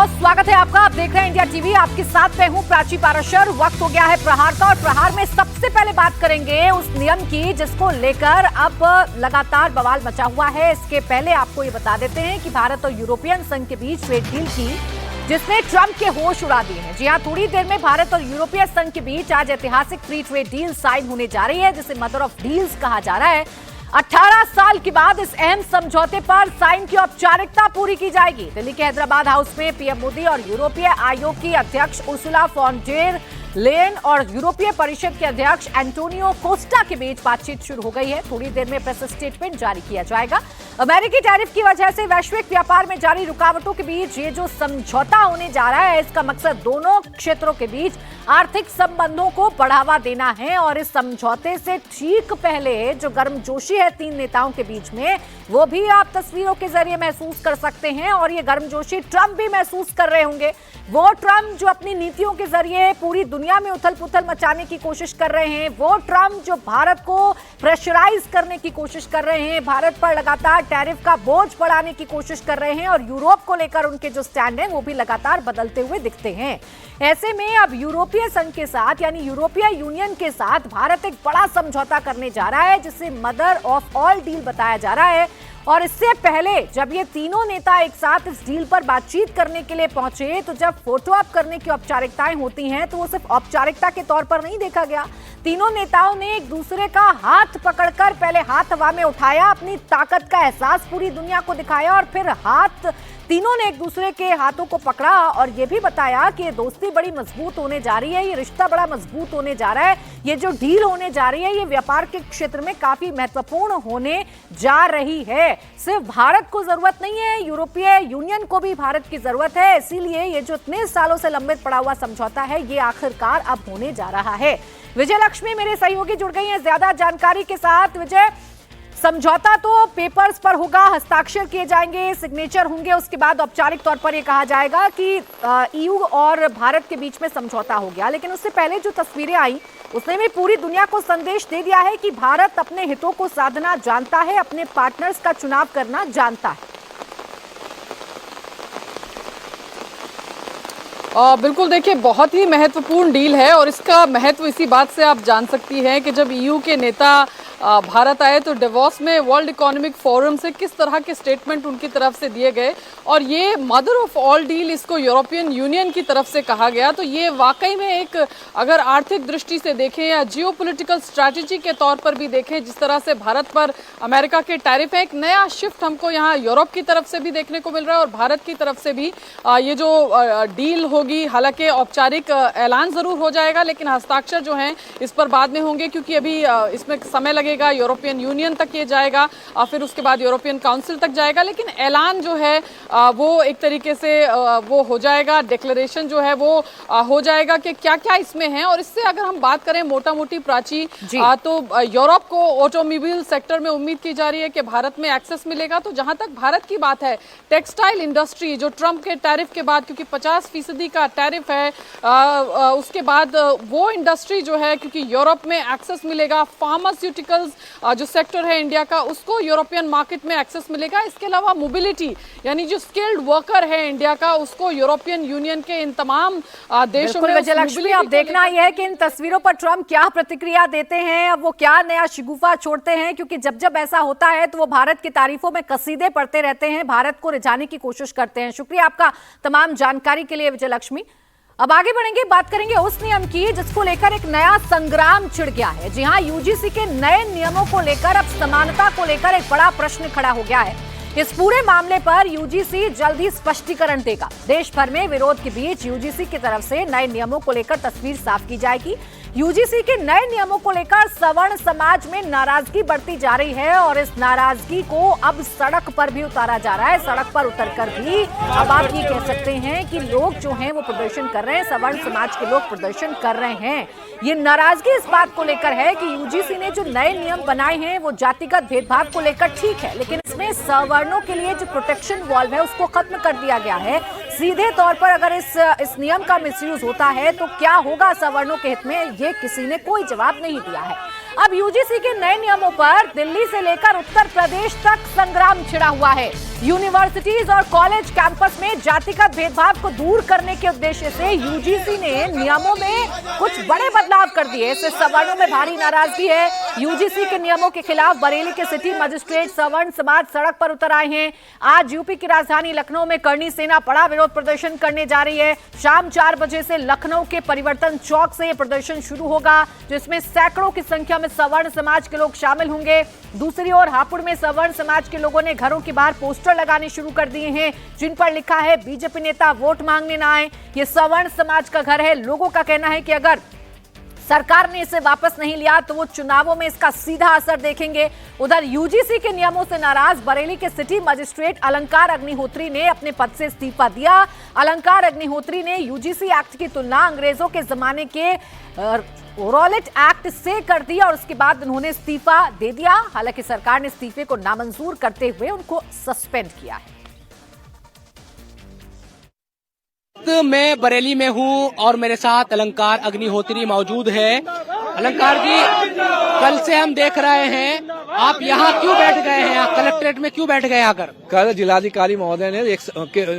बहुत स्वागत है आपका। आप देख रहे हैं इंडिया टीवी। आपके साथ मैं हूं प्राची पाराशर। वक्त हो गया है प्रहार का और प्रहार में सबसे पहले बात करेंगे उस नियम की जिसको लेकर अब लगातार बवाल मचा हुआ है। इसके पहले आपको ये बता देते हैं कि भारत और यूरोपियन संघ के बीच ट्रेड डील की जिसने ट्रंप के होश उड़ा दिए हैं। जी हां, थोड़ी देर में भारत और यूरोपीय संघ के बीच आज ऐतिहासिक फ्री ट्रेड डील साइन होने जा रही है जिसे मदर ऑफ डील्स कहा जा रहा है। 18 साल के बाद इस अहम समझौते पर साइन की औपचारिकता पूरी की जाएगी। दिल्ली के हैदराबाद हाउस में पीएम मोदी और यूरोपीय आयोग की अध्यक्ष उर्सुला फॉन डेर लेयन और यूरोपीय परिषद के अध्यक्ष एंटोनियो कोस्टा के बीच बातचीत शुरू हो गई है। थोड़ी देर में प्रेस स्टेटमेंट जारी किया जाएगा। अमेरिकी टैरिफ की वजह से वैश्विक व्यापार में जारी रुकावटों के बीच ये जो समझौता होने जा रहा है इसका मकसद दोनों क्षेत्रों के बीच आर्थिक संबंधों को बढ़ावा देना है। और इस समझौते से ठीक पहले जो गर्मजोशी है तीन नेताओं के बीच में वो भी आप तस्वीरों के जरिए महसूस कर सकते हैं। और ये गर्मजोशी ट्रंप भी महसूस कर रहे होंगे। वो ट्रंप जो अपनी नीतियों के जरिए पूरी दुनिया में उथल पुथल मचाने की कोशिश कर रहे हैं, वो ट्रंप जो भारत को प्रेशराइज करने की कोशिश कर रहे हैं, भारत पर लगातार टैरिफ का बोझ बढ़ाने की कोशिश कर रहे हैं और यूरोप को लेकर उनके जो स्टैंड है वो भी लगातार बदलते हुए दिखते हैं। ऐसे में अब यूरोपीय संघ के साथ यानी यूरोपीय यूनियन के साथ भारत एक बड़ा समझौता करने जा रहा है जिसे मदर ऑफ ऑल डील बताया जा रहा है। और इससे पहले जब ये तीनों नेता एक साथ इस डील पर बातचीत करने के लिए पहुंचे तो जब फोटो ऑप करने की औपचारिकताएं होती हैं तो वो सिर्फ औपचारिकता के तौर पर नहीं देखा गया। तीनों नेताओं ने एक दूसरे का हाथ पकड़कर पहले हाथ हवा में उठाया, अपनी ताकत का एहसास पूरी दुनिया को दिखाया और फिर तीनों ने एक दूसरे के हाथों को पकड़ा और ये भी बताया कि ये दोस्ती बड़ी मजबूत होने जा रही है, ये रिश्ता बड़ा मजबूत होने जा रहा है, ये जो डील होने जा रही है ये व्यापार के क्षेत्र में काफी महत्वपूर्ण होने जा रही है। सिर्फ भारत को जरूरत नहीं है, यूरोपीय यूनियन को भी भारत की जरूरत है। इसीलिए ये जो इतने सालों से लंबित पड़ा हुआ समझौता है ये आखिरकार अब होने जा रहा है। विजय लक्ष्मी मेरे सहयोगी जुड़ गई हैं ज्यादा जानकारी के साथ। विजय, समझौता तो पेपर्स पर होगा, हस्ताक्षर किए जाएंगे, सिग्नेचर होंगे, उसके बाद औपचारिक तौर पर यह कहा जाएगा कि ईयू और भारत के बीच में समझौता हो गया। लेकिन उससे पहले जो तस्वीरें आई उसने भी पूरी दुनिया को संदेश दे दिया है कि भारत अपने हितों को साधना जानता है, अपने पार्टनर्स का चुनाव करना जानता है। बिल्कुल, देखिए बहुत ही महत्वपूर्ण डील है और इसका महत्व इसी बात से आप जान सकती हैं कि जब ईयू के नेता भारत आए तो डेवोस में वर्ल्ड इकोनॉमिक फोरम से किस तरह के स्टेटमेंट उनकी तरफ से दिए गए और ये मदर ऑफ ऑल डील इसको यूरोपियन यूनियन की तरफ से कहा गया। तो ये वाकई में एक अगर आर्थिक दृष्टि से देखें या जियोपॉलिटिकल स्ट्रैटेजी के तौर पर भी देखें, जिस तरह से भारत पर अमेरिका के टैरिफ है, एक नया शिफ्ट हमको यहाँ यूरोप की तरफ से भी देखने को मिल रहा है और भारत की तरफ से भी ये जो डील होगी, हालांकि औपचारिक ऐलान जरूर हो जाएगा लेकिन हस्ताक्षर जो है इस पर बाद में होंगे क्योंकि अभी इसमें समय लगेगा। यूरोपियन यूनियन तक ये जाएगा और फिर उसके बाद यूरोपियन काउंसिल तक जाएगा, लेकिन ऐलान जो है वो एक तरीके से वो हो जाएगा, डिक्लेरेशन जो है वो हो जाएगा कि क्या क्या इसमें है। और इससे अगर हम बात करें मोटा मोटी प्राची तो यूरोप को ऑटोमोबाइल सेक्टर में उम्मीद की जा रही है कि भारत में एक्सेस मिलेगा। तो जहां तक भारत की बात है, टेक्सटाइल इंडस्ट्री जो ट्रंप के टैरिफ के बाद क्योंकि 50% का टैरिफ है उसके बाद वो इंडस्ट्री जो है क्योंकि यूरोप में एक्सेस मिलेगा, फार्मास्यूटिकल जो सेक्टर है इंडिया का उसको यूरोपियन मार्केट में एक्सेस मिलेगा। इसके अलावा मोबिलिटी यानी जो स्किल्ड वर्कर है इंडिया का उसको यूरोपियन यूनियन के इन तमाम देशों में लक्ष्मी अब देखना ही है कि इन तस्वीरों पर ट्रंप क्या प्रतिक्रिया देते हैं, अब वो क्या नया शिगुफा छोड़ते हैं क्योंकि जब जब ऐसा होता है तो वो भारत की तारीफों में कसीदे पढ़ते रहते हैं, भारत को रिझाने की कोशिश करते हैं। शुक्रिया आपका तमाम जानकारी के लिए विजय लक्ष्मी। अब आगे बढ़ेंगे, बात करेंगे उस नियम की जिसको लेकर एक नया संग्राम छिड़ गया है। जी हां, यूजीसी के नए नियमों को लेकर अब समानता को लेकर एक बड़ा प्रश्न खड़ा हो गया है। इस पूरे मामले पर यूजीसी जल्द ही स्पष्टीकरण देगा। देश भर में विरोध के बीच यूजीसी की तरफ से नए नियमों को लेकर तस्वीर साफ की जाएगी। यूजीसी के नए नियमों को लेकर सवर्ण समाज में नाराजगी बढ़ती जा रही है और इस नाराजगी को अब सड़क पर भी उतारा जा रहा है। सड़क पर उतरकर भी अब आप ये कह सकते हैं कि लोग जो हैं वो प्रदर्शन कर रहे हैं, सवर्ण समाज के लोग प्रदर्शन कर रहे हैं। ये नाराजगी इस बात को लेकर है कि यूजीसी ने जो नए नियम बनाए हैं वो जातिगत भेदभाव को लेकर ठीक है, लेकिन इसमें सवर्णों के लिए जो प्रोटेक्शन वॉल्व है उसको खत्म कर दिया गया है। सीधे तौर पर अगर इस नियम का मिसयूज होता है तो क्या होगा सवर्णों के हित में, ये किसी ने कोई जवाब नहीं दिया है। अब यूजीसी के नए नियमों पर दिल्ली से लेकर उत्तर प्रदेश तक संग्राम छिड़ा हुआ है। यूनिवर्सिटीज और कॉलेज कैंपस में जातिगत भेदभाव को दूर करने के उद्देश्य से यूजीसी ने नियमों में कुछ बड़े बदलाव कर दिए। इससे सवर्णों में भारी नाराजगी है। यूजीसी के नियमों के खिलाफ बरेली के सिटी मजिस्ट्रेट सवर्ण समाज सड़क पर उतर आए हैं। आज यूपी की राजधानी लखनऊ में करणी सेना बड़ा विरोध प्रदर्शन करने जा रही है। शाम 4 बजे से लखनऊ के परिवर्तन चौक से यह प्रदर्शन शुरू होगा, जिसमें सैकड़ों की संख्या में सवर्ण समाज के लोग शामिल होंगे। दूसरी ओर हापुड़ में सवर्ण समाज के लोगों ने घरों के बाहर पोस्टर लगाने शुरू कर दिए हैं, जिन पर लिखा है बीजेपी नेता वोट मांगने ना आए। ये सवर्ण समाज का घर है। लोगों का कहना है कि अगर सरकार ने इसे वापस नहीं लिया तो वो चुनावों में इसका सीधा असर देखेंगे। उधर यूजीसी के नियमों से नाराज बरेली के सिटी मजिस्ट्रेट अलंकार अग्निहोत्री ने अपने पद से इस्तीफा दिया। अलंकार अग्निहोत्री ने यूजीसी एक्ट की तुलना अंग्रेजों के जमाने के रॉलेट एक्ट से कर दी और उसके बाद उन्होंने इस्तीफा दे दिया। हालांकि सरकार ने इस्तीफे को नामंजूर करते हुए उनको सस्पेंड किया है। मैं बरेली में हूँ और मेरे साथ अलंकार अग्निहोत्री मौजूद है। अलंकार जी, कल से हम देख रहे हैं आप यहाँ क्यों बैठ गए हैं? यहाँ कलेक्ट्रेट में क्यों बैठ गए आकर? कल जिलाधिकारी महोदय ने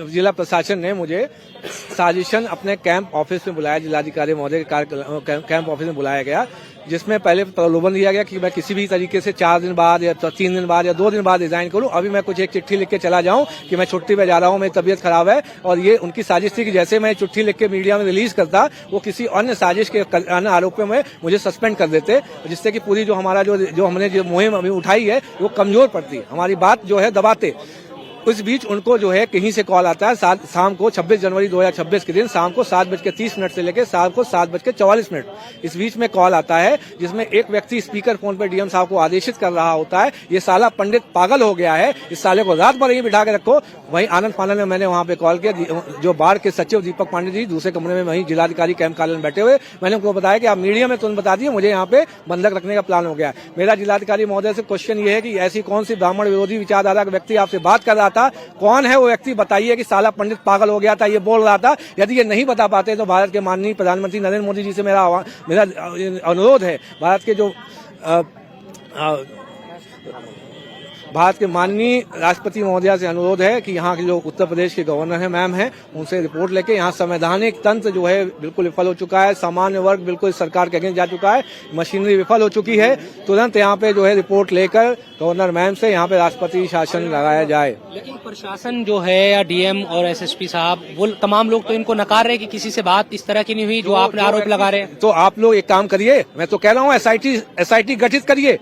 जिला प्रशासन ने मुझे साजिशन अपने कैंप ऑफिस में बुलाया। जिलाधिकारी महोदय के कैंप ऑफिस में बुलाया गया, जिसमें पहले प्रलोभन दिया गया कि मैं किसी भी तरीके से 4 दिन बाद या 3 दिन बाद या 2 दिन बाद रिजाइन करूं। अभी मैं कुछ एक चिट्ठी लिख के चला जाऊं कि मैं छुट्टी पे जा रहा हूं, मेरी तबीयत खराब है। और ये उनकी साजिश थी कि जैसे मैं चिट्ठी लिख के मीडिया में रिलीज करता, वो किसी अन्य साजिश के अन्य आरोपों में मुझे सस्पेंड कर देते, जिससे कि पूरी जो हमारा जो हमने जो मुहिम अभी उठाई है वो कमजोर पड़ती, हमारी बात जो है दबाते। उस बीच उनको जो है कहीं से कॉल आता है शाम को 26 जनवरी 2026 के दिन शाम को 7:30 से लेकर शाम को 7:44। इस बीच में कॉल आता है, जिसमें एक व्यक्ति स्पीकर फोन पर डीएम साहब को आदेशित कर रहा होता है, ये साला पंडित पागल हो गया है, इस साले को रात भर यहीं बिठा के रखो। वहीं आनंद फानन में मैंने वहां पे कॉल किया, जो बाढ़ के सचिव दीपक पांडे जी दूसरे कमरे में वहीं जिलाधिकारी कैंप कार्यालय में बैठे हुए, मैंने उनको बताया कि आप मीडिया में तुरंत बता दिए मुझे यहाँ पे बंधक रखने का प्लान हो गया। मेरा जिलाधिकारी महोदय से क्वेश्चन ये है कि ऐसी कौन सी ब्राह्मण विरोधी विचारधारा का व्यक्ति आपसे बात कर रहा था? कौन है वो व्यक्ति? बताइए कि साला पंडित पागल हो गया था, ये बोल रहा था। यदि ये नहीं बता पाते तो भारत के माननीय प्रधानमंत्री नरेंद्र मोदी जी से मेरा अनुरोध है, भारत के माननीय राष्ट्रपति महोदया से अनुरोध है कि यहाँ के जो उत्तर प्रदेश के गवर्नर हैं मैम हैं, उनसे रिपोर्ट लेके यहाँ संवैधानिक तंत्र जो है बिल्कुल विफल हो चुका है, सामान्य वर्ग बिल्कुल सरकार के अगेंस्ट जा चुका है, मशीनरी विफल हो चुकी है। तुरंत यहाँ पे जो है रिपोर्ट लेकर गवर्नर मैम से यहाँ पे राष्ट्रपति शासन लगाया जाए। लेकिन प्रशासन जो है या डीएम और एसएसपी साहब, वो तमाम लोग तो इनको नकार रहे कि किसी से बात इस तरह की नहीं हुई जो आपने आरोप लगा रहे हैं। तो आप लोग एक काम करिए, मैं तो कह रहा हूँ एसआईटी गठित करिए,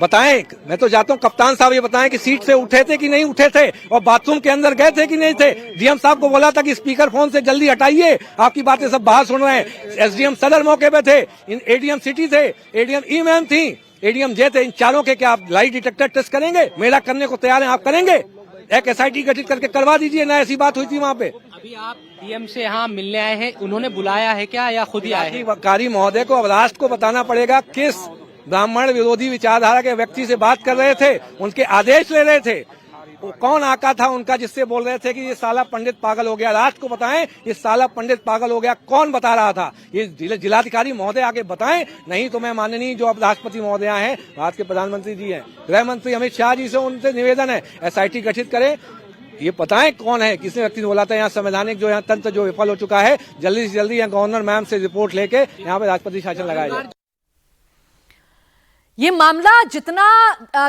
बताएं। मैं तो जाता हूँ कप्तान साहब ये बताएं कि सीट से उठे थे कि नहीं उठे थे, और बाथरूम के अंदर गए थे कि नहीं थे। डीएम साहब को बोला था कि स्पीकर फोन से जल्दी हटाइए, आपकी बातें सब बाहर सुन रहे हैं। एसडीएम सदर मौके पे थे, एडीएम सिटी थे, एडीएम ई मैम थी, एडीएम जे थे। इन चारों के क्या आप लाई डिटेक्टर टेस्ट करेंगे? मेरा करने को तैयार है, आप करेंगे? एक एसआईटी गठित करके करवा दीजिए ना, ऐसी बात हुई थी वहाँ पे। अभी आप डीएम से यहाँ मिलने आए हैं, उन्होंने बुलाया है क्या या खुद ही आए हैं? अधिकारी महोदय को अब राष्ट्र को बताना पड़ेगा किस ब्राह्मण विरोधी विचारधारा के व्यक्ति से बात कर रहे थे, उनके आदेश ले रहे थे। कौन आका था उनका जिससे बोल रहे थे कि ये साला पंडित पागल हो गया? राष्ट्र को बताएं, ये साला पंडित पागल हो गया कौन बता रहा था? ये जिलाधिकारी महोदय आगे बताएं, नहीं तो मैं माननीय जो अब राष्ट्रपति महोदय हैं, भारत के प्रधानमंत्री जी हैं, गृह मंत्री अमित शाह जी से उनसे निवेदन है एसआईटी गठित करें, ये बताएं कौन है, किसने व्यक्ति ने बोला था। यहाँ संवैधानिक जो यहाँ तंत्र जो विफल हो चुका है, जल्दी से जल्दी यहाँ गवर्नर मैम से रिपोर्ट लेके यहाँ पे राष्ट्रपति शासन लगाया जाए। ये मामला जितना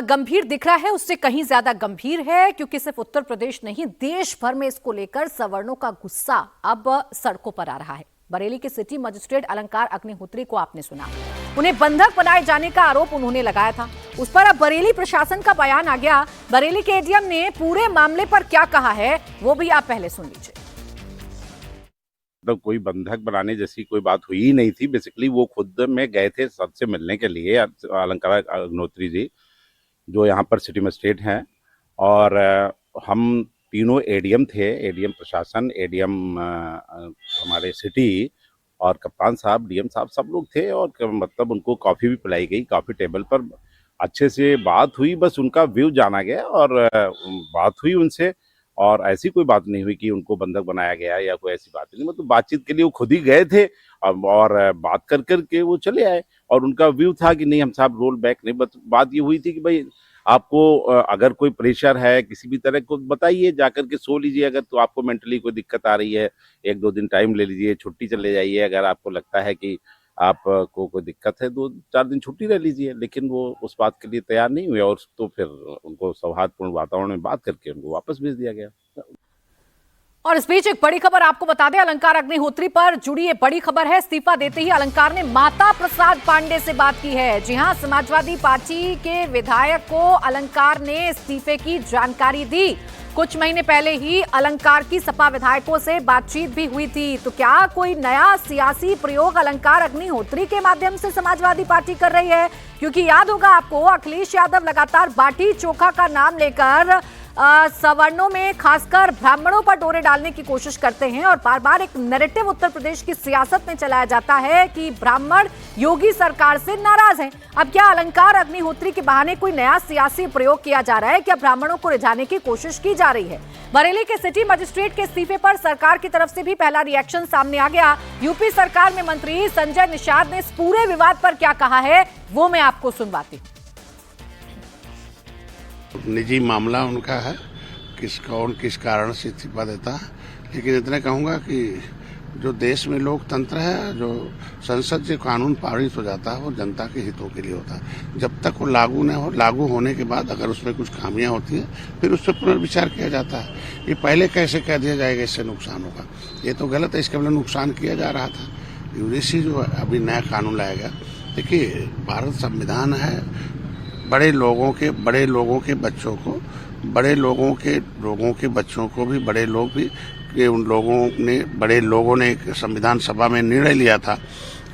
गंभीर दिख रहा है उससे कहीं ज्यादा गंभीर है, क्योंकि सिर्फ उत्तर प्रदेश नहीं देश भर में इसको लेकर सवर्णों का गुस्सा अब सड़कों पर आ रहा है। बरेली के सिटी मजिस्ट्रेट अलंकार अग्निहोत्री को आपने सुना, उन्हें बंधक बनाए जाने का आरोप उन्होंने लगाया था, उस पर अब बरेली प्रशासन का बयान आ गया। बरेली के एडीएम ने पूरे मामले पर क्या कहा है वो भी आप पहले सुन लीजिए। मतलब कोई बंधक बनाने जैसी कोई बात हुई ही नहीं थी। बेसिकली वो खुद में गए थे सबसे मिलने के लिए, अलंकार अग्निहोत्री जी जो यहाँ पर सिटी मजिस्ट्रेट हैं, और हम तीनों एडीएम थे, एडीएम प्रशासन, एडीएम हमारे सिटी और कप्तान साहब, डीएम साहब, सब लोग थे। और मतलब उनको कॉफ़ी भी पिलाई गई, कॉफ़ी टेबल पर अच्छे से बात हुई, बस उनका व्यू जाना गया और बात हुई उनसे, और ऐसी कोई बात नहीं हुई कि उनको बंधक बनाया गया या कोई ऐसी बात नहीं। मतलब बातचीत के लिए वो खुद ही गए थे और बात कर के वो चले आए। और उनका व्यू था कि नहीं हम साहब रोल बैक नहीं। बस बात ये हुई थी कि भाई आपको अगर कोई प्रेशर है किसी भी तरह को बताइए, जाकर के सो लीजिए। अगर तो आपको मेंटली कोई दिक्कत आ रही है 1-2 दिन टाइम ले लीजिए, छुट्टी चले जाइए। अगर आपको लगता है कि आपको कोई दिक्कत है 2-4 दिन छुट्टी ले लीजिए। लेकिन वो उस बात के लिए तैयार नहीं हुए और तो फिर उनको सौहार्दपूर्ण वातावरण में बात करके उनको वापस भेज दिया गया। और इस बीच एक बड़ी खबर आपको बता दें, अलंकार अग्निहोत्री पर जुड़ी ये बड़ी खबर है। इस्तीफा देते ही अलंकार ने माता प्रसाद पांडे से बात की है। जी हां, समाजवादी पार्टी के विधायक को अलंकार ने इस्तीफे की जानकारी दी। कुछ महीने पहले ही अलंकार की सपा विधायकों से बातचीत भी हुई थी। तो क्या कोई नया सियासी प्रयोग अलंकार अग्निहोत्री के माध्यम से समाजवादी पार्टी कर रही है? क्योंकि याद होगा आपको, अखिलेश यादव लगातार बाटी चोखा का नाम लेकर सवर्णों में खासकर ब्राह्मणों पर डोरे डालने की कोशिश करते हैं और बार बार एक नैरेटिव उत्तर प्रदेश की सियासत में चलाया जाता है कि ब्राह्मण योगी सरकार से नाराज हैं। अब क्या अलंकार अग्निहोत्री के बहाने कोई नया सियासी प्रयोग किया जा रहा है? क्या ब्राह्मणों को रिझाने की कोशिश की जा रही है? बरेली के सिटी मजिस्ट्रेट के इस्तीफे पर सरकार की तरफ से भी पहला रिएक्शन सामने आ गया। यूपी सरकार में मंत्री संजय निषाद ने इस पूरे विवाद पर क्या कहा है, वो मैं आपको सुनवाती हूँ। निजी मामला उनका है, कौन किस कारण से इस्तीफा देता है। लेकिन इतना कहूंगा कि जो देश में लोकतंत्र है, जो संसद से कानून पारित हो जाता है वो जनता के हितों के लिए होता है। जब तक वो लागू न हो, लागू होने के बाद अगर उसमें कुछ खामियां होती है फिर उस पर पुनर्विचार किया जाता है। ये पहले कैसे कह दिया जाएगा इससे नुकसान होगा, ये तो गलत है। इसके बदले नुकसान किया जा रहा था। यूजीसी जो अभी नया कानून लाया गया, देखिए भारत संविधान है, बड़े लोगों के बच्चों को, बड़े लोगों के बच्चों को भी बड़े लोग भी कि बड़े लोगों ने एक संविधान सभा में निर्णय लिया था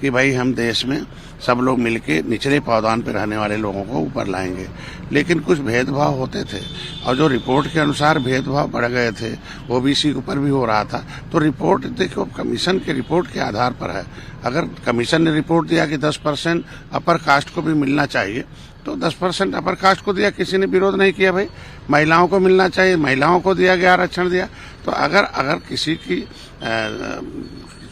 कि भाई हम देश में सब लोग मिलके निचले पावदान पर रहने वाले लोगों को ऊपर लाएंगे। लेकिन कुछ भेदभाव होते थे और जो रिपोर्ट के अनुसार भेदभाव बढ़ गए थे, ओबीसी के ऊपर भी हो रहा था। तो रिपोर्ट देखो, कमीशन के रिपोर्ट के आधार पर है। अगर कमीशन ने रिपोर्ट दिया कि 10% अपर कास्ट को भी मिलना चाहिए तो 10% अपर कास्ट को दिया, किसी ने विरोध नहीं किया। भाई महिलाओं को मिलना चाहिए, महिलाओं को दिया गया, आरक्षण दिया। तो अगर किसी की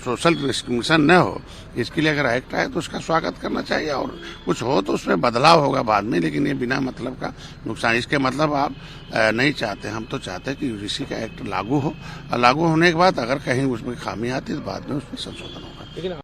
सोशल डिस्क्रिमिनेशन न हो, इसके लिए अगर एक्ट आए तो उसका स्वागत करना चाहिए और कुछ हो तो उसमें बदलाव होगा बाद में। लेकिन ये बिना मतलब का नुकसान, इसके मतलब आप नहीं चाहते। हम तो चाहते हैं कि यूजीसी का एक्ट लागू हो और लागू होने के बाद अगर कहीं उसमें खामी आती है तो बाद में उसमें संशोधन होगा।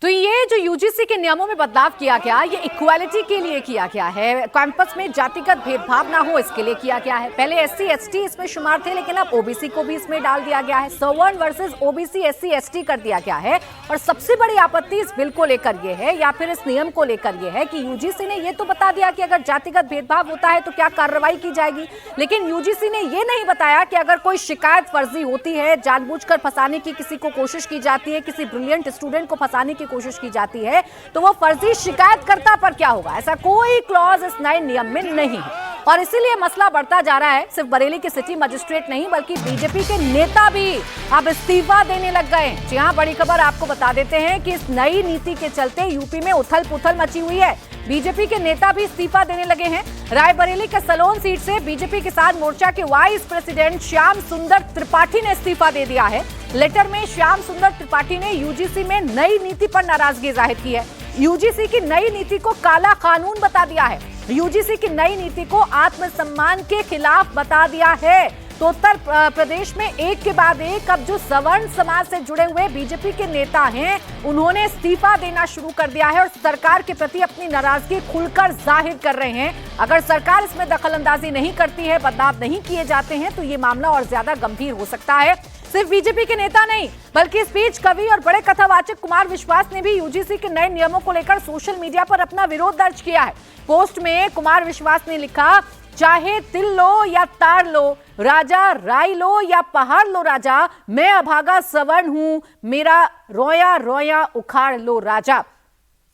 तो ये जो यूजीसी के नियमों में बदलाव किया गया, ये इक्वालिटी के लिए किया गया है। कैंपस में जातिगत भेदभाव ना हो, इसके लिए किया गया है। पहले एससी एसटी इसमें शुमार थे, लेकिन अब ओबीसी को भी इसमें डाल दिया गया है। सवर्ण वर्सेस ओबीसी एससी एसटी कर दिया गया है। और सबसे बड़ी आपत्ति इस बिल को लेकर ये है, या फिर इस नियम को लेकर ये है कि यूजीसी ने ये तो बता दिया कि अगर जातिगत भेदभाव होता है तो क्या कार्रवाई की जाएगी, लेकिन यूजीसी ने ये नहीं बताया कि अगर कोई शिकायत फर्जी होती है, जानबूझकर फंसाने की किसी को कोशिश की जाती है, किसी ब्रिलियंट स्टूडेंट को फंसाने की कोशिश की जाती है, तो वो फर्जी शिकायतकर्ता पर क्या होगा। ऐसा कोई क्लॉज इस नए नियम में नहीं है और इसीलिए मसला बढ़ता जा रहा है। सिर्फ बरेली के सिटी मजिस्ट्रेट नहीं बल्कि बीजेपी के नेता भी अब इस्तीफा देने लग गए। जी हां, बड़ी खबर आपको बता देते हैं कि इस नई नीति के चलते यूपी में उथल पुथल मची हुई है। बीजेपी के नेता भी इस्तीफा देने लगे हैं। रायबरेली के सलोन सीट से बीजेपी किसान मोर्चा के वाइस प्रेसिडेंट श्याम सुंदर त्रिपाठी ने इस्तीफा दे दिया है। लेटर में श्याम सुंदर त्रिपाठी ने यूजीसी में नई नीति पर नाराजगी जाहिर की है। यूजीसी की नई नीति को काला कानून बता दिया है। यूजीसी की नई नीति को आत्मसम्मान के खिलाफ बता दिया है। तो उत्तर प्रदेश में एक के बाद एक अब जो सवर्ण समाज से जुड़े हुए बीजेपी के नेता हैं, उन्होंने इस्तीफा देना शुरू कर दिया है और सरकार के प्रति अपनी नाराजगी खुलकर जाहिर कर रहे हैं। अगर सरकार इसमें दखलंदाजी नहीं करती है, बदलाव नहीं किए जाते हैं, तो ये मामला और ज्यादा गंभीर हो सकता है। सिर्फ बीजेपी के नेता नहीं बल्कि इस बीच कवि और बड़े कथावाचक कुमार विश्वास ने भी यूजीसी के नए नियमों को लेकर सोशल मीडिया पर अपना विरोध दर्ज किया है। पोस्ट में कुमार विश्वास ने लिखा, चाहे तिल लो या तार लो राजा, राई लो या पहाड़ लो राजा, मैं अभागा सवर्ण हूं, मेरा रोया रोया उखाड़ लो राजा।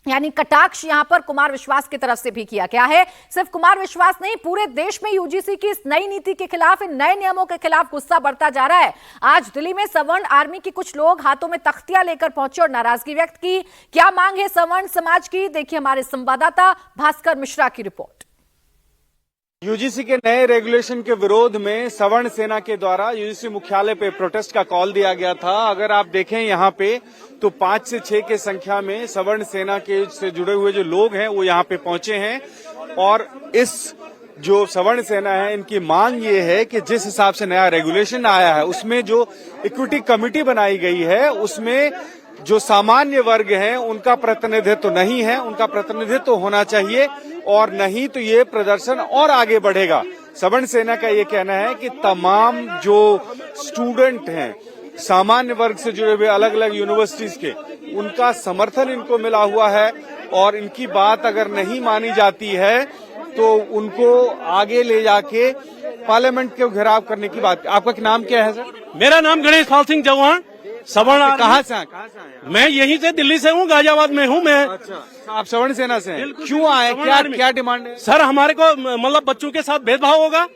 यानी कटाक्ष यहां पर कुमार विश्वास की तरफ से भी किया गया है। सिर्फ कुमार विश्वास नहीं, पूरे देश में यूजीसी की इस नई नीति के खिलाफ, इन नए नियमों के खिलाफ गुस्सा बढ़ता जा रहा है। आज दिल्ली में सवर्ण आर्मी के कुछ लोग हाथों में तख्तियां लेकर पहुंचे और नाराजगी व्यक्त की। क्या मांग है सवर्ण समाज की, देखिए हमारे संवाददाता भास्कर मिश्रा की रिपोर्ट। यूजीसी के नए रेगुलेशन के विरोध में सवर्ण सेना के द्वारा यूजीसी मुख्यालय पे प्रोटेस्ट का कॉल दिया गया था। अगर आप देखें यहाँ पे तो 5 से 6 के संख्या में सवर्ण सेना के से जुड़े हुए जो लोग हैं वो यहाँ पे पहुंचे हैं और इस जो सवर्ण सेना है इनकी मांग ये है कि जिस हिसाब से नया रेगुलेशन आया है उसमें जो इक्विटी कमेटी बनाई गई है उसमें जो सामान्य वर्ग हैं उनका प्रतिनिधित्व नहीं है, उनका प्रतिनिधित्व होना चाहिए और नहीं तो ये प्रदर्शन और आगे बढ़ेगा। सवर्ण सेना का ये कहना है कि तमाम जो स्टूडेंट हैं सामान्य वर्ग से जुड़े हुए अलग अलग यूनिवर्सिटीज के उनका समर्थन इनको मिला हुआ है और इनकी बात अगर नहीं मानी जाती है तो उनको आगे ले जाके पार्लियामेंट के घेराव करने की बात। आपका नाम क्या है सर? मेरा नाम गणेश पाल सिंह चौहान, सवर्ण। कहाँ से आए? मैं यहीं से दिल्ली से हूँ, गाजियाबाद में हूँ मैं। अच्छा, आप सवर्ण सेना से हैं? क्यों आए? क्या डिमांड है सर? हमारे को मतलब बच्चों के साथ भेदभाव होगा।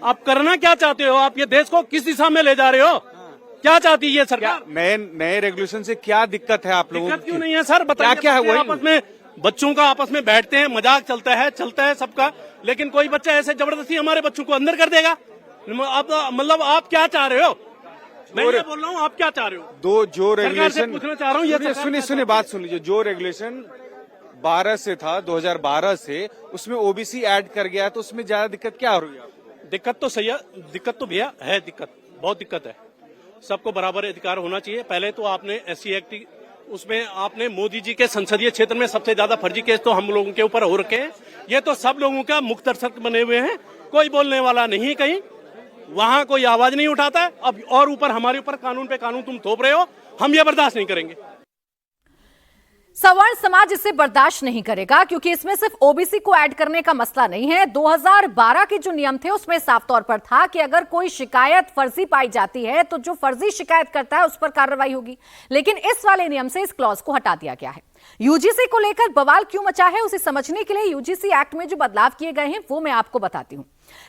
आप करना क्या चाहते हो? आप ये देश को किस दिशा में ले जा रहे हो? क्या चाहती है सरकार? नए रेगुलेशन से क्या दिक्कत है आप लोगों को? दिक्कत क्यों नहीं है सर? बताइए। क्या है? आपस में बच्चों का आपस में बैठते हैं, मजाक चलता है सबका, लेकिन कोई बच्चा ऐसे जबरदस्ती हमारे बच्चों को अंदर कर देगा। मतलब आप क्या चाह रहे हो? मैं ये बोल रहा हूँ, आप क्या चाह रहे हो? जो रेगुलेशन पूछना चाह रहा हूँ, ये सुनिए बात सुन लीजिए। जो रेगुलेशन 12 से था 2012 से उसमें ओबीसी ऐड कर गया तो उसमें ज्यादा दिक्कत क्या हो रही है? दिक्कत तो सही है, दिक्कत तो भैया है, दिक्कत बहुत दिक्कत है। सबको बराबर अधिकार होना चाहिए। पहले तो आपने SC एक्ट उसमें आपने मोदी जी के संसदीय क्षेत्र में सबसे ज्यादा फर्जी केस तो हम लोगों के ऊपर हो रखे हैं। ये तो सब लोगों का मुक्त दर्शक बने हुए हैं, कोई बोलने वाला नहीं, कहीं वहां कोई आवाज नहीं उठाता है। अब और ऊपर हमारे ऊपर कानून पे कानून तुम थोप रहे हो, हम ये बर्दाश्त नहीं करेंगे। सवर्ण समाज इसे बर्दाश्त नहीं करेगा क्योंकि इसमें सिर्फ ओबीसी को ऐड करने का मसला नहीं है। 2012 के जो नियम थे उसमें साफ तौर पर था कि अगर कोई शिकायत फर्जी पाई जाती है तो जो फर्जी शिकायत करता है उस पर कार्रवाई होगी, लेकिन इस वाले नियम से इस क्लॉज को हटा दिया गया है। यूजीसी को लेकर बवाल क्यों मचा है उसे समझने के लिए यूजीसी एक्ट में जो बदलाव किए गए हैं वो मैं आपको बताती हूं।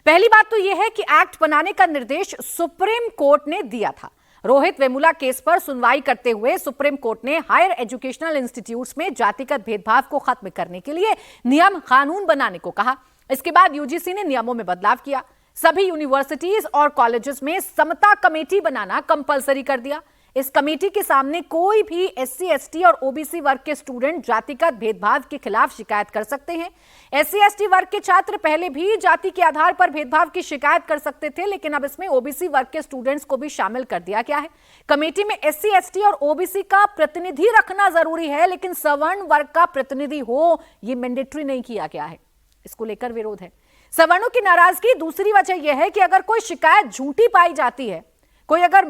पहली बात तो यह है कि एक्ट बनाने का निर्देश सुप्रीम कोर्ट ने दिया था। रोहित वेमुला केस पर सुनवाई करते हुए सुप्रीम कोर्ट ने हायर एजुकेशनल इंस्टीट्यूट्स में जातिगत भेदभाव को खत्म करने के लिए नियम कानून बनाने को कहा। इसके बाद यूजीसी ने नियमों में बदलाव किया। सभी यूनिवर्सिटीज और कॉलेजेस में समता कमेटी बनाना कंपलसरी कर दिया। इस कमेटी के सामने कोई भी SC, ST और OBC वर्ग के स्टूडेंट जातिगत भेदभाव के खिलाफ शिकायत कर सकते हैं। SC, ST वर्ग के छात्र पहले भी जाति के आधार पर भेदभाव की शिकायत कर सकते थे, लेकिन अब इसमें OBC वर्ग के स्टूडेंट्स को भी शामिल कर दिया गया है। कमेटी में SC, ST और OBC का प्रतिनिधि रखना जरूरी है, लेकिन सवर्ण वर्ग का प्रतिनिधि हो ये मैंडेटरी नहीं किया गया है। इसको लेकर विरोध है। सवर्णों की नाराजगी दूसरी वजह यह है कि अगर कोई शिकायत झूठी पाई जाती है, कोई अगर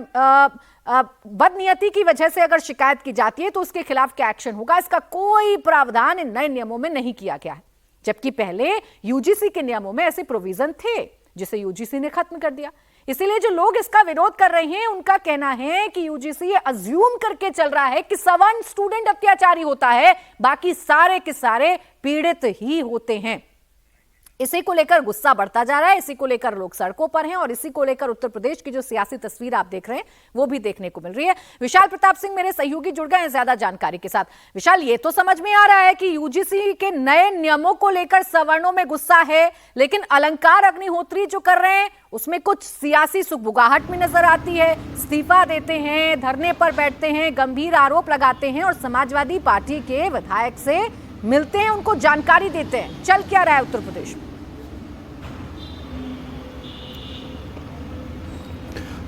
बदनीयती की वजह से अगर शिकायत की जाती है तो उसके खिलाफ क्या एक्शन होगा, इसका कोई प्रावधान इन नए नियमों में नहीं किया गया है। जबकि पहले यूजीसी के नियमों में ऐसे प्रोविजन थे जिसे यूजीसी ने खत्म कर दिया। इसीलिए जो लोग इसका विरोध कर रहे हैं उनका कहना है कि यूजीसी ये अज्यूम करके चल रहा है कि सवर्ण स्टूडेंट अत्याचारी होता है, बाकी सारे के सारे पीड़ित ही होते हैं। इसी को लेकर गुस्सा बढ़ता जा रहा है, इसी को लेकर लोग सड़कों पर हैं और इसी को लेकर उत्तर प्रदेश की जो सियासी तस्वीर आप देख रहे हैं वो भी देखने को मिल रही है। विशाल प्रताप सिंह मेरे सहयोगी जुड़ गए हैं ज्यादा जानकारी के साथ। विशाल, ये तो समझ में आ रहा है कि यूजीसी के नए नियमों को लेकर सवर्णों में गुस्सा है, लेकिन अलंकार अग्निहोत्री जो कर रहे हैं उसमें कुछ सियासी सुगबुगाहट में नजर आती है। इस्तीफा देते हैं, धरने पर बैठते हैं, गंभीर आरोप लगाते हैं और समाजवादी पार्टी के विधायक से मिलते हैं, उनको जानकारी देते हैं। चल क्या रहा है उत्तर प्रदेश में?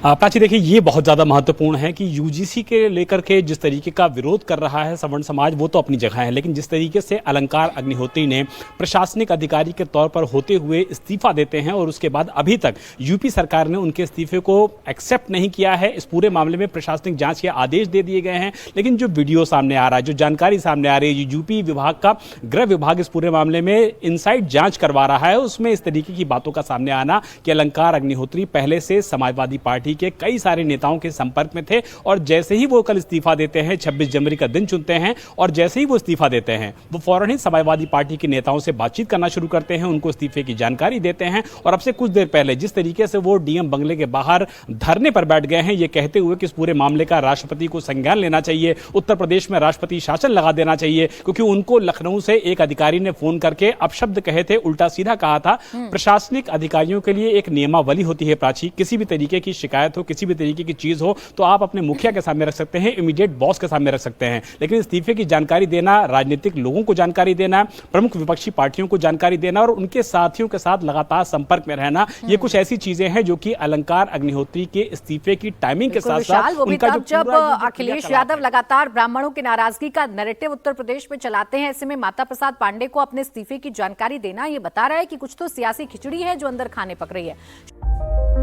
प्राची, देखिए ये बहुत ज़्यादा महत्वपूर्ण है कि यूजीसी के लेकर के जिस तरीके का विरोध कर रहा है सवर्ण समाज वो तो अपनी जगह है, लेकिन जिस तरीके से अलंकार अग्निहोत्री ने प्रशासनिक अधिकारी के तौर पर होते हुए इस्तीफा देते हैं और उसके बाद अभी तक यूपी सरकार ने उनके इस्तीफे को एक्सेप्ट नहीं किया है। इस पूरे मामले में प्रशासनिक जांच के आदेश दे दिए गए हैं, लेकिन जो वीडियो सामने आ रहा है, जो जानकारी सामने आ रही है, यूपी विभाग का गृह विभाग इस पूरे मामले में इनसाइड जांच करवा रहा है, उसमें इस तरीके की बातों का सामने आना कि अलंकार अग्निहोत्री पहले से समाजवादी पार्टी पार्टी के कई सारे नेताओं के संपर्क में थे और जैसे ही वो कल इस्तीफा देते हैं, 26 जनवरी का दिन चुनते हैं और जैसे ही वो इस्तीफा देते हैं वो फौरन ही समाजवादी पार्टी के नेताओं से बातचीत करना शुरू करते हैं, उनको इस्तीफे की जानकारी देते हैं और अब से कुछ देर पहले जिस तरीके से वो डीएम बंगले के बाहर धरने पर बैठ गए हैं, ये कहते हुए कि इस पूरे मामले का राष्ट्रपति को संज्ञान लेना चाहिए, उत्तर प्रदेश में राष्ट्रपति शासन लगा देना चाहिए, क्योंकि उनको लखनऊ से एक अधिकारी ने फोन करके अपशब्द कहे थे, उल्टा सीधा कहा था। प्रशासनिक अधिकारियों के लिए एक नियमावली होती है प्राची, किसी भी तरीके की शिकायत हो, किसी भी तरीके की चीज हो तो आप अपने मुखिया के सामने रख सकते हैं, इमीडिएट बॉस के सामने रख सकते हैं, लेकिन इस्तीफे की जानकारी देना, राजनीतिक लोगों को जानकारी देना, प्रमुख विपक्षी पार्टियों को जानकारी देना और उनके साथियों के साथ लगातार संपर्क में रहना, ये कुछ ऐसी चीजें हैं जो कि अलंकार अग्निहोत्री के इस्तीफे की टाइमिंग के साथ साथ उनका जब अखिलेश यादव लगातार ब्राह्मणों की नाराजगी का नैरेटिव उत्तर प्रदेश में चलाते हैं, ऐसे में माता प्रसाद पांडे को अपने इस्तीफे की जानकारी देना ये बता रहा है कि कुछ तो सियासी खिचड़ी है जो अंदर खाने पक रही है।